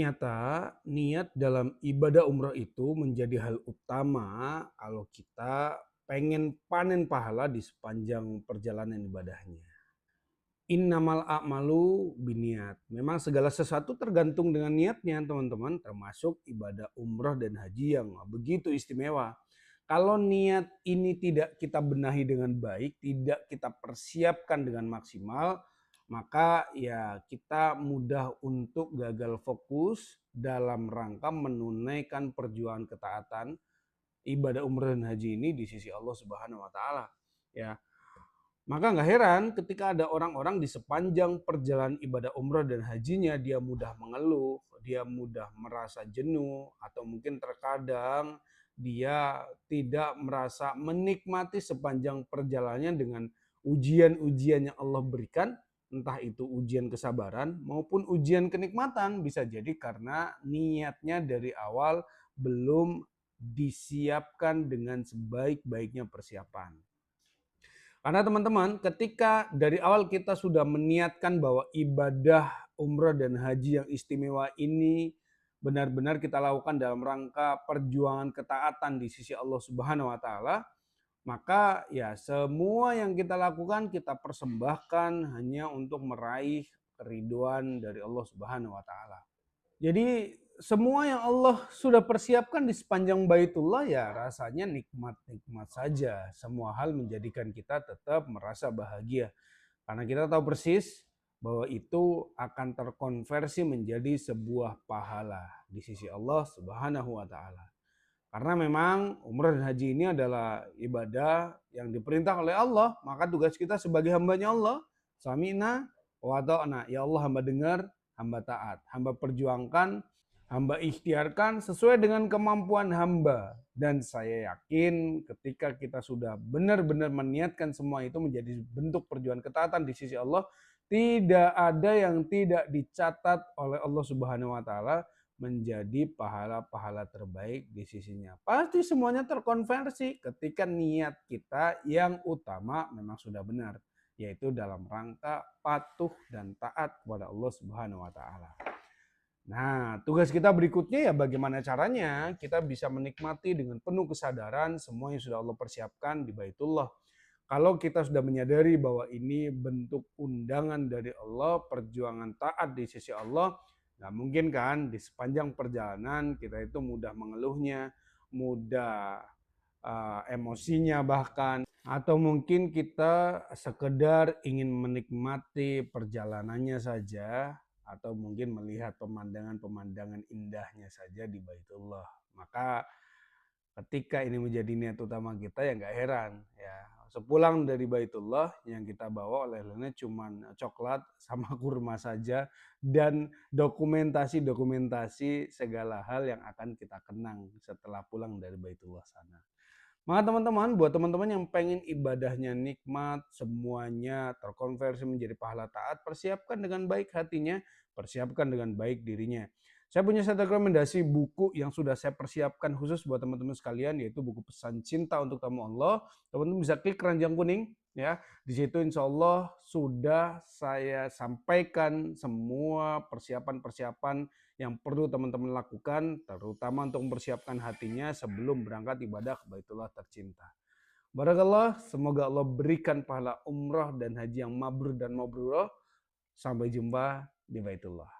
Ternyata niat dalam ibadah umroh itu menjadi hal utama kalau kita pengen panen pahala di sepanjang perjalanan ibadahnya. Innamal a'malu biniat. Memang segala sesuatu tergantung dengan niatnya teman-teman, termasuk ibadah umroh dan haji yang begitu istimewa. Kalau niat ini tidak kita benahi dengan baik, tidak kita persiapkan dengan maksimal, maka ya kita mudah untuk gagal fokus dalam rangka menunaikan perjuangan ketaatan ibadah umrah dan haji ini di sisi Allah Subhanahu wa taala. Ya. Maka nggak heran ketika ada orang-orang di sepanjang perjalanan ibadah umrah dan hajinya dia mudah mengeluh, dia mudah merasa jenuh, atau mungkin terkadang dia tidak merasa menikmati sepanjang perjalanannya dengan ujian-ujian yang Allah berikan, entah itu ujian kesabaran maupun ujian kenikmatan. Bisa jadi karena niatnya dari awal belum disiapkan dengan sebaik-baiknya persiapan. Karena teman-teman, ketika dari awal kita sudah meniatkan bahwa ibadah umrah dan haji yang istimewa ini benar-benar kita lakukan dalam rangka perjuangan ketaatan di sisi Allah Subhanahu wa taala, maka ya semua yang kita lakukan kita persembahkan hanya untuk meraih keriduan dari Allah Subhanahu wa taala. Jadi semua yang Allah sudah persiapkan di sepanjang Baitullah ya rasanya nikmat-nikmat saja. Semua hal menjadikan kita tetap merasa bahagia. Karena kita tahu persis bahwa itu akan terkonversi menjadi sebuah pahala di sisi Allah Subhanahu wa taala. Karena memang umrah dan haji ini adalah ibadah yang diperintah oleh Allah, maka tugas kita sebagai hambanya Allah, sami'na wa ata'na. Ya Allah, hamba dengar, hamba taat, hamba perjuangkan, hamba ikhtiarkan sesuai dengan kemampuan hamba. Dan saya yakin ketika kita sudah benar-benar meniatkan semua itu menjadi bentuk perjuangan ketaatan di sisi Allah, tidak ada yang tidak dicatat oleh Allah Subhanahu wa taala menjadi pahala-pahala terbaik di sisinya. Pasti semuanya terkonversi ketika niat kita yang utama memang sudah benar, yaitu dalam rangka patuh dan taat kepada Allah Subhanahu wa taala. Nah, tugas kita berikutnya ya bagaimana caranya kita bisa menikmati dengan penuh kesadaran semua yang sudah Allah persiapkan di Baitullah. Kalau kita sudah menyadari bahwa ini bentuk undangan dari Allah, perjuangan taat di sisi Allah, nggak mungkin kan di sepanjang perjalanan kita itu mudah mengeluhnya, mudah emosinya bahkan, atau mungkin kita sekedar ingin menikmati perjalanannya saja, atau mungkin melihat pemandangan-pemandangan indahnya saja di Baitullah. Maka ketika ini menjadi niat utama kita ya nggak heran ya. Sepulang dari Baitullah yang kita bawa oleh-olehnya cuman coklat sama kurma saja dan dokumentasi-dokumentasi segala hal yang akan kita kenang setelah pulang dari Baitullah sana. Maka teman-teman, buat teman-teman yang pengen ibadahnya nikmat, semuanya terkonversi menjadi pahala taat, persiapkan dengan baik hatinya, persiapkan dengan baik dirinya. Saya punya satu rekomendasi buku yang sudah saya persiapkan khusus buat teman-teman sekalian, yaitu buku Pesan Cinta untuk Tamu Allah. Teman-teman bisa klik keranjang kuning ya. Di situ insya Allah sudah saya sampaikan semua persiapan-persiapan yang perlu teman-teman lakukan, terutama untuk mempersiapkan hatinya sebelum berangkat ibadah ke Baitullah tercinta. Barakallah, semoga Allah berikan pahala umrah dan haji yang mabrur dan mabrurah. Sampai jumpa di Baitullah.